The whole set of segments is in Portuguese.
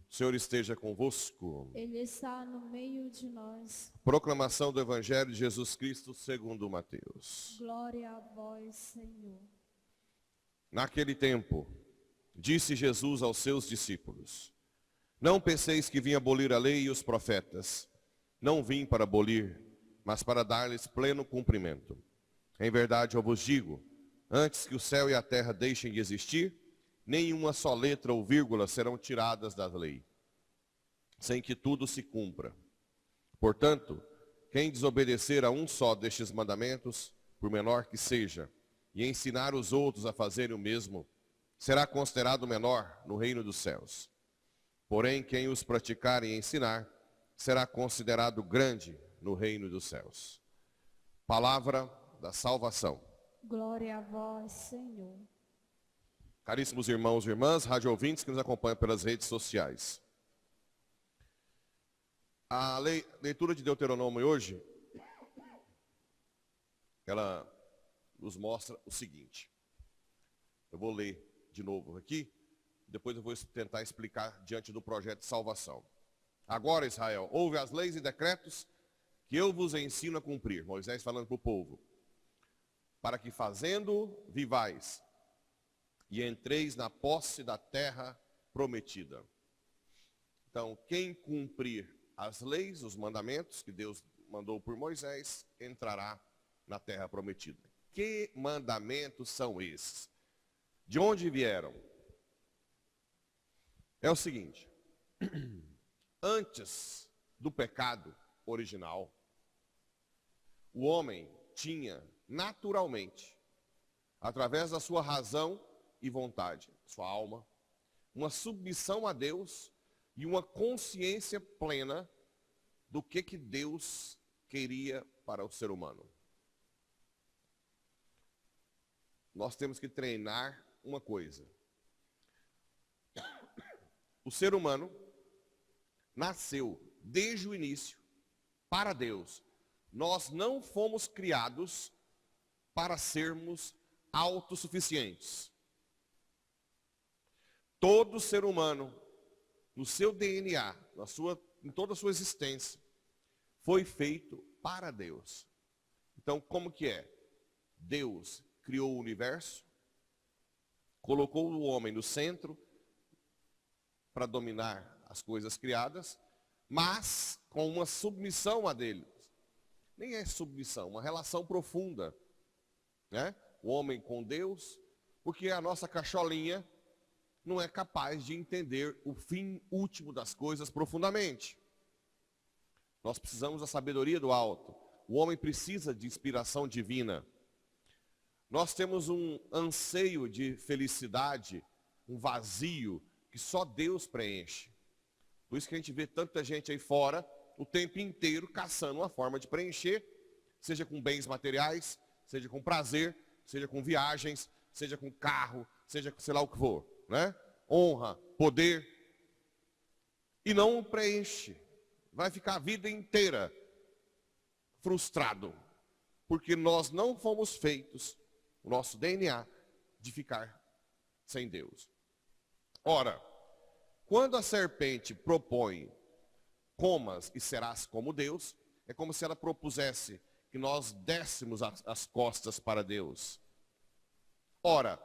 O Senhor esteja convosco. Ele está no meio de nós. Proclamação do Evangelho de Jesus Cristo segundo Mateus. Glória a vós, Senhor. Naquele tempo, disse Jesus aos seus discípulos: Não penseis que vim abolir a lei e os profetas. Não vim para abolir, mas para dar-lhes pleno cumprimento. Em verdade eu vos digo, antes que o céu e a terra deixem de existir, nenhuma só letra ou vírgula serão tiradas da lei, sem que tudo se cumpra. Portanto, quem desobedecer a um só destes mandamentos, por menor que seja, e ensinar os outros a fazerem o mesmo, será considerado menor no reino dos céus. Porém, quem os praticar e ensinar, será considerado grande no reino dos céus. Palavra da salvação. Glória a vós, Senhor. Caríssimos irmãos e irmãs, rádio ouvintes que nos acompanham pelas redes sociais. A leitura de Deuteronômio hoje, ela nos mostra o seguinte. Eu vou ler de novo aqui, depois eu vou tentar explicar diante do projeto de salvação. Agora, Israel, ouve as leis e decretos que eu vos ensino a cumprir. Moisés falando para o povo. Para que fazendo vivais e entreis na posse da terra prometida. Então, quem cumprir as leis, os mandamentos que Deus mandou por Moisés, entrará na terra prometida. Que mandamentos são esses? De onde vieram? É o seguinte, antes do pecado original, o homem tinha naturalmente, através da sua razão e vontade, sua alma, uma submissão a Deus e uma consciência plena do que Deus queria para o ser humano. Nós temos que treinar uma coisa. O ser humano nasceu desde o início para Deus. Nós não fomos criados para sermos autossuficientes. Todo ser humano, no seu DNA, em toda a sua existência, foi feito para Deus. Então, como que é? Deus criou o universo, colocou o homem no centro para dominar as coisas criadas, mas com uma submissão a dele. Nem é submissão, uma relação profunda, né? O homem com Deus, porque a nossa cacholinha não é capaz de entender o fim último das coisas profundamente. Nós precisamos da sabedoria do alto. O homem precisa de inspiração divina. Nós temos um anseio de felicidade, um vazio que só Deus preenche. Por isso que a gente vê tanta gente aí fora o tempo inteiro caçando uma forma de preencher, seja com bens materiais, seja com prazer, seja com viagens, seja com carro, seja com sei lá o que for, né? Honra, poder, e não preenche. Vai ficar a vida inteira frustrado, porque nós não fomos feitos, o nosso DNA, de ficar sem Deus. Ora, quando a serpente propõe comas e serás como Deus, é como se ela propusesse que nós dessemos as costas para Deus. Ora,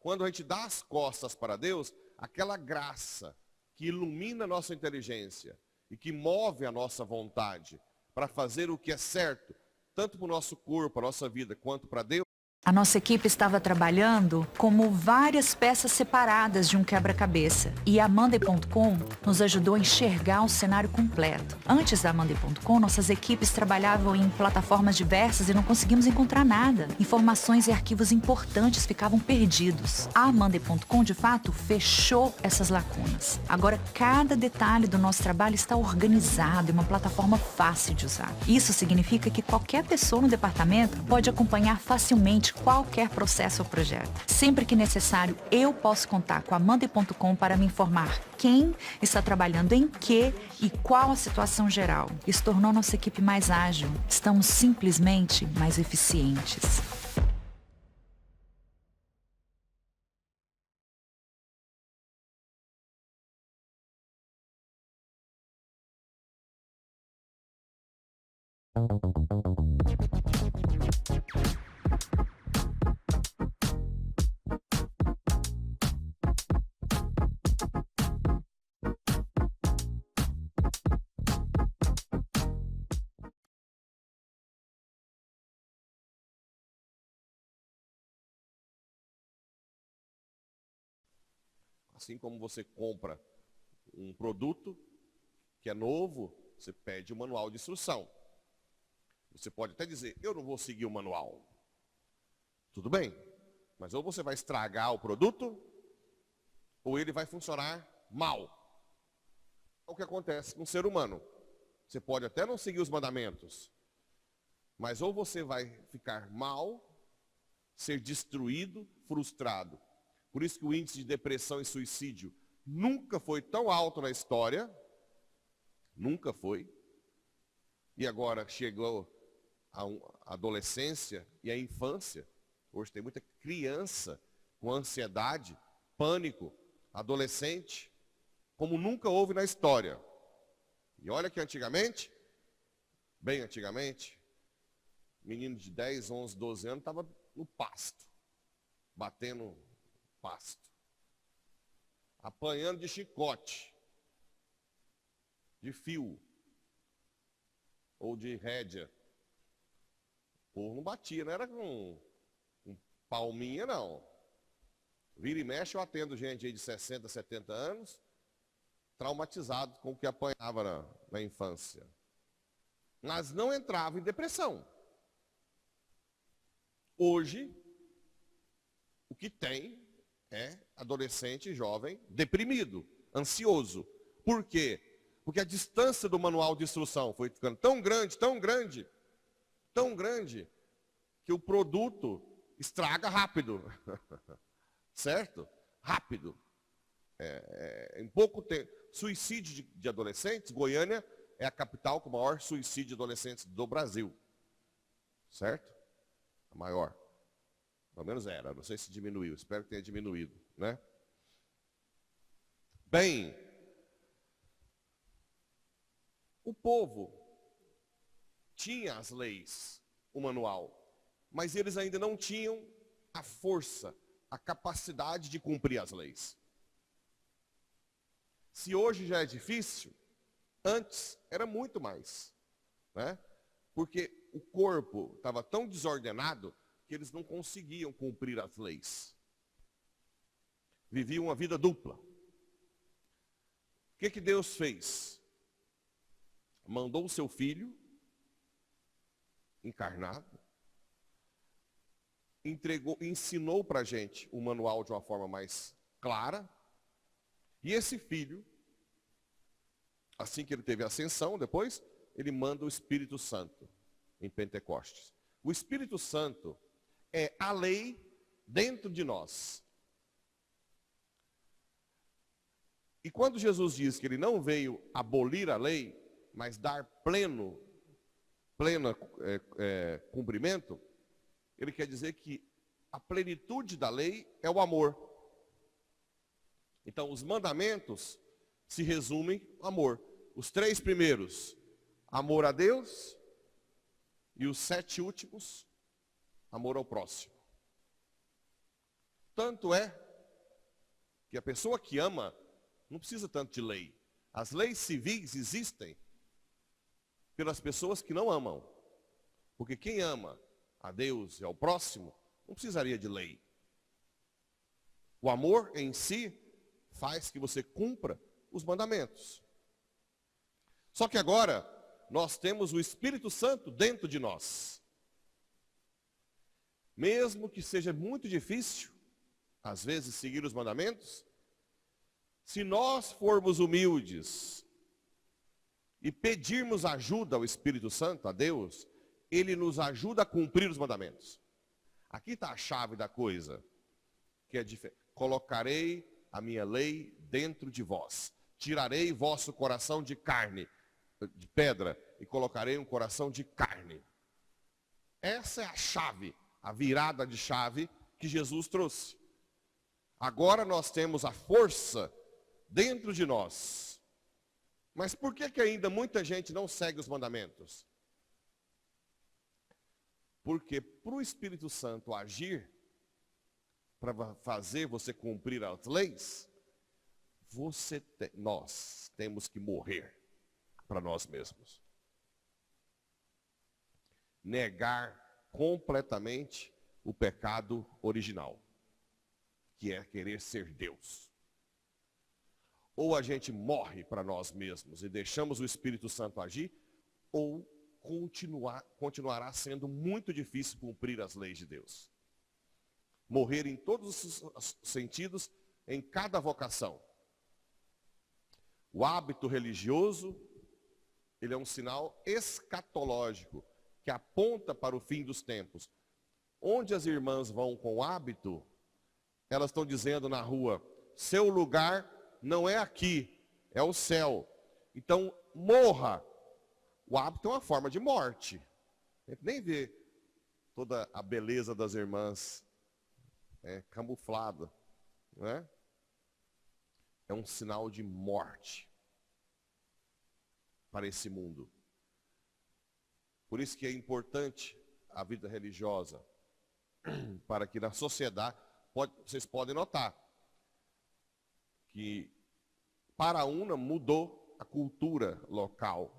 quando a gente dá as costas para Deus, aquela graça que ilumina a nossa inteligência e que move a nossa vontade para fazer o que é certo, tanto para o nosso corpo, a nossa vida, quanto para Deus, A nossa equipe estava trabalhando como várias peças separadas de um quebra-cabeça. E a Monday.com nos ajudou a enxergar o cenário completo. Antes da Monday.com, nossas equipes trabalhavam em plataformas diversas e não conseguimos encontrar nada. Informações e arquivos importantes ficavam perdidos. A Monday.com, de fato, fechou essas lacunas. Agora, cada detalhe do nosso trabalho está organizado em uma plataforma fácil de usar. Isso significa que qualquer pessoa no departamento pode acompanhar facilmente qualquer processo ou projeto. Sempre que necessário, eu posso contar com a Monday.com para me informar quem está trabalhando em quê e qual a situação geral. Isso tornou nossa equipe mais ágil. Estamos simplesmente mais eficientes. Assim como você compra um produto que é novo, você pede o manual de instrução. Você pode até dizer, eu não vou seguir o manual. Tudo bem, mas ou você vai estragar o produto, ou ele vai funcionar mal. É o que acontece com o ser humano. Você pode até não seguir os mandamentos, mas ou você vai ficar mal, ser destruído, frustrado. Por isso que o índice de depressão e suicídio nunca foi tão alto na história. Nunca foi. E agora chegou a adolescência e a infância. Hoje tem muita criança com ansiedade, pânico, adolescente, como nunca houve na história. E olha que antigamente, bem antigamente, menino de 10, 11, 12 anos estava no pasto, batendo pasto, apanhando de chicote, de fio, ou de rédea. O povo não batia, não era com palminha, não. Vira e mexe, eu atendo gente aí de 60, 70 anos, traumatizado com o que apanhava na infância. Mas não entrava em depressão. Hoje, o que tem é adolescente, jovem, deprimido, ansioso. Por quê? Porque a distância do manual de instrução foi ficando tão grande, tão grande, tão grande, que o produto estraga rápido. Certo? Rápido. Em pouco tempo. Suicídio de adolescentes, Goiânia é a capital com o maior suicídio de adolescentes do Brasil. Certo? A maior. Pelo menos era, não sei se diminuiu, espero que tenha diminuído, né? Bem, o povo tinha as leis, o manual, mas eles ainda não tinham a força, a capacidade de cumprir as leis. Se hoje já é difícil, antes era muito mais, né? Porque o corpo estava tão desordenado que eles não conseguiam cumprir as leis. Viviam uma vida dupla. O que Deus fez? Mandou o seu filho, encarnado, ensinou para a gente o manual de uma forma mais clara, e esse filho, assim que ele teve a ascensão, depois, ele manda o Espírito Santo em Pentecostes. O Espírito Santo é a lei dentro de nós. E quando Jesus diz que ele não veio abolir a lei, mas dar pleno cumprimento, ele quer dizer que a plenitude da lei é o amor. Então, os mandamentos se resumem no amor. Os 3 primeiros, amor a Deus, e os 7 últimos, amor ao próximo. Tanto é que a pessoa que ama não precisa tanto de lei. As leis civis existem pelas pessoas que não amam. Porque quem ama a Deus e ao próximo não precisaria de lei. O amor em si faz que você cumpra os mandamentos. Só que agora nós temos o Espírito Santo dentro de nós. Mesmo que seja muito difícil, às vezes, seguir os mandamentos, se nós formos humildes e pedirmos ajuda ao Espírito Santo, a Deus, Ele nos ajuda a cumprir os mandamentos. Aqui está a chave da coisa, que é diferente. Colocarei a minha lei dentro de vós. Tirarei vosso coração de carne, de pedra, e colocarei um coração de carne. Essa é a chave, a virada de chave que Jesus trouxe. Agora nós temos a força dentro de nós. Mas por que ainda muita gente não segue os mandamentos? Porque para o Espírito Santo agir, para fazer você cumprir as leis, nós temos que morrer para nós mesmos. Negar completamente o pecado original, que é querer ser Deus. Ou a gente morre para nós mesmos e deixamos o Espírito Santo agir, ou continuará sendo muito difícil cumprir as leis de Deus. Morrer em todos os sentidos, em cada vocação. O hábito religioso, ele é um sinal escatológico, que aponta para o fim dos tempos. Onde as irmãs vão com hábito, elas estão dizendo na rua, seu lugar não é aqui, é o céu. Então, morra. O hábito é uma forma de morte. A gente nem vê toda a beleza das irmãs camuflada, não é? É um sinal de morte para esse mundo. Por isso que é importante a vida religiosa, para que na sociedade, vocês podem notar, que Paraúna mudou a cultura local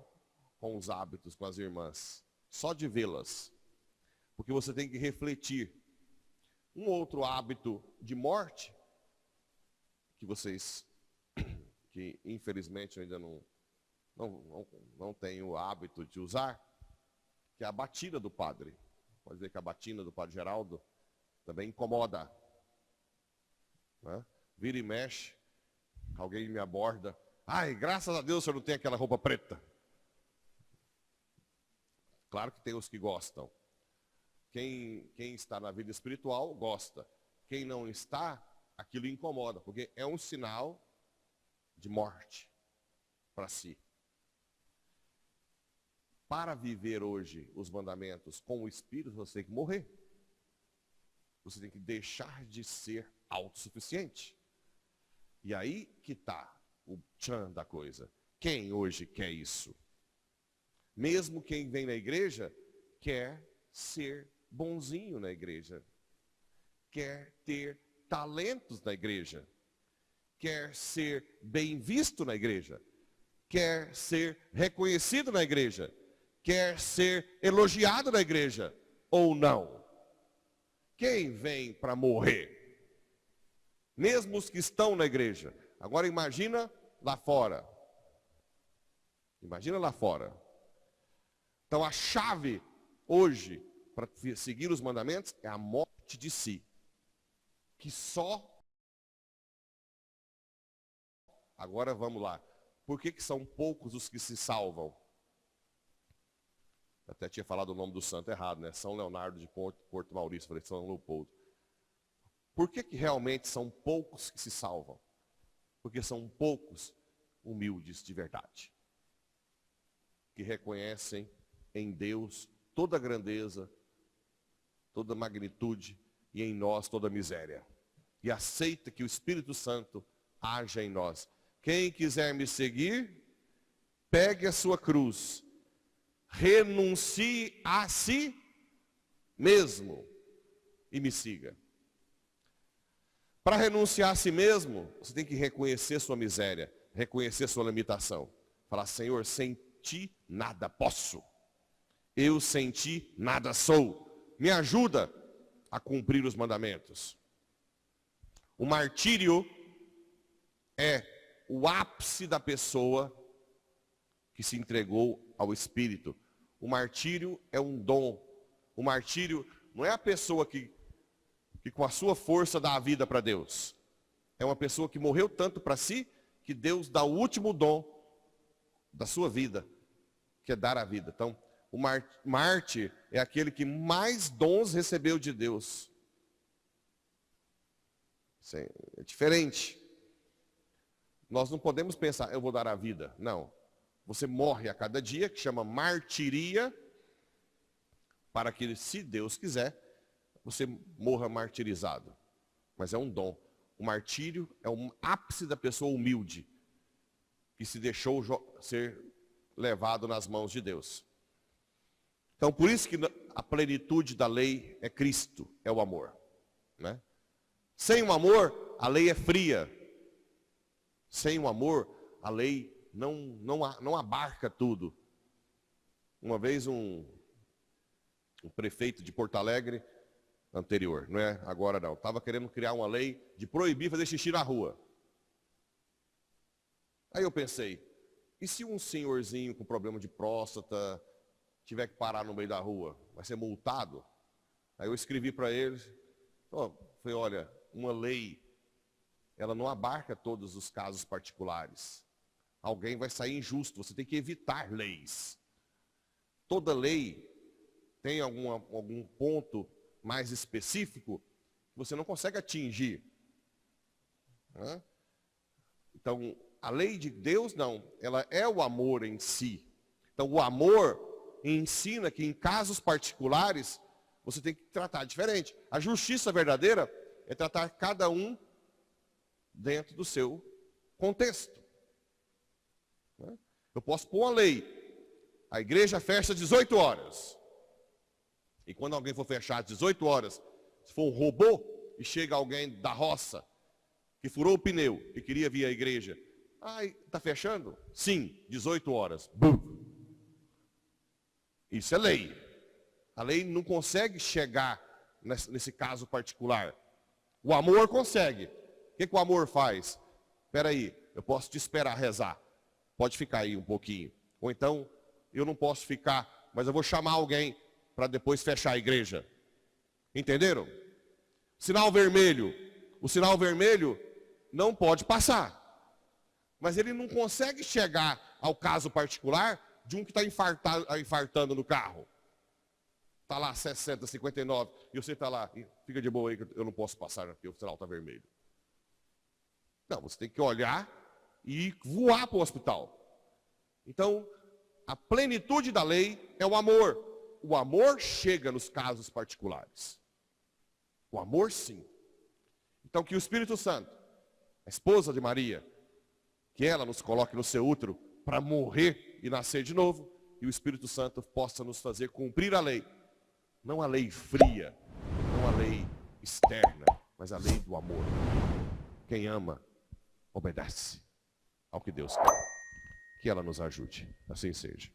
com os hábitos, com as irmãs, só de vê-las, porque você tem que refletir. Um outro hábito de morte, que vocês, que infelizmente eu ainda não tenho o hábito de usar, que é a batina do padre. Pode ver que a batina do padre Geraldo também incomoda. Né? Vira e mexe, alguém me aborda. Ai, graças a Deus o senhor não tem aquela roupa preta. Claro que tem os que gostam. Quem está na vida espiritual gosta. Quem não está, aquilo incomoda, porque é um sinal de morte para si. Para viver hoje os mandamentos com o Espírito, você tem que morrer. Você tem que deixar de ser autossuficiente. E aí que está o tchan da coisa. Quem hoje quer isso? Mesmo quem vem na igreja quer ser bonzinho na igreja, quer ter talentos na igreja, quer ser bem visto na igreja, quer ser reconhecido na igreja, quer ser elogiado na igreja, ou não. Quem vem para morrer? Mesmo os que estão na igreja. Agora imagina lá fora. Imagina lá fora. Então a chave hoje para seguir os mandamentos é a morte de si. Que só... Agora vamos lá. Por que são poucos os que se salvam? Eu até tinha falado o nome do santo errado, né? São Leonardo de Porto Maurício, falei São Leopoldo. Por que realmente são poucos que se salvam? Porque são poucos humildes de verdade. Que reconhecem em Deus toda a grandeza, toda a magnitude e em nós toda a miséria. E aceita que o Espírito Santo haja em nós. Quem quiser me seguir, pegue a sua cruz, renuncie a si mesmo e me siga. Para renunciar a si mesmo, você tem que reconhecer sua miséria, reconhecer sua limitação. Falar, Senhor, sem ti nada posso. Eu sem ti nada sou. Me ajuda. a cumprir os mandamentos. O martírio é o ápice da pessoa que se entregou ao Espírito. O martírio é um dom. O martírio não é a pessoa que com a sua força dá a vida para Deus. É uma pessoa que morreu tanto para si, que Deus dá o último dom da sua vida, que é dar a vida. Então, o mártir é aquele que mais dons recebeu de Deus. Isso é diferente. Nós não podemos pensar, eu vou dar a vida. Não. Você morre a cada dia, que chama martiria, para que, se Deus quiser, você morra martirizado. Mas é um dom. O martírio é o ápice da pessoa humilde, que se deixou ser levado nas mãos de Deus. Então, por isso que a plenitude da lei é Cristo, é o amor. Né? Sem o amor, a lei é fria. Sem o amor, a lei não abarca tudo. Uma vez um prefeito de Porto Alegre, anterior, não é agora não, estava querendo criar uma lei de proibir fazer xixi na rua. Aí eu pensei, e se um senhorzinho com problema de próstata tiver que parar no meio da rua, vai ser multado? Aí eu escrevi para eles, falei, olha, uma lei, ela não abarca todos os casos particulares. Alguém vai sair injusto, você tem que evitar leis. Toda lei tem algum ponto mais específico que você não consegue atingir. Né? Então, a lei de Deus não, ela é o amor em si. Então, o amor ensina que em casos particulares você tem que tratar diferente. A justiça verdadeira é tratar cada um dentro do seu contexto. Né? Eu posso pôr uma lei. A igreja fecha às 18 horas. E quando alguém for fechar às 18 horas, se for um robô e chega alguém da roça que furou o pneu e queria vir à igreja, está fechando? Sim, 18 horas. Bum. Isso é lei. A lei não consegue chegar nesse caso particular. O amor consegue. O que o amor faz? Espera aí, eu posso te esperar rezar. Pode ficar aí um pouquinho. Ou então, eu não posso ficar, mas eu vou chamar alguém para depois fechar a igreja. Entenderam? Sinal vermelho. O sinal vermelho não pode passar. Mas ele não consegue chegar ao caso particular de um que está infartando no carro. Está lá 60, 59, e você está lá, fica de boa aí que eu não posso passar aqui, o sinal está vermelho. Não, você tem que olhar e voar para o hospital. Então, a plenitude da lei é o amor. O amor chega nos casos particulares. O amor, sim. Então, que o Espírito Santo, a esposa de Maria, que ela nos coloque no seu útero para morrer e nascer de novo, e o Espírito Santo possa nos fazer cumprir a lei. Não a lei fria, não a lei externa, mas a lei do amor. Quem ama, obedece ao que Deus quer. Que ela nos ajude. Assim seja.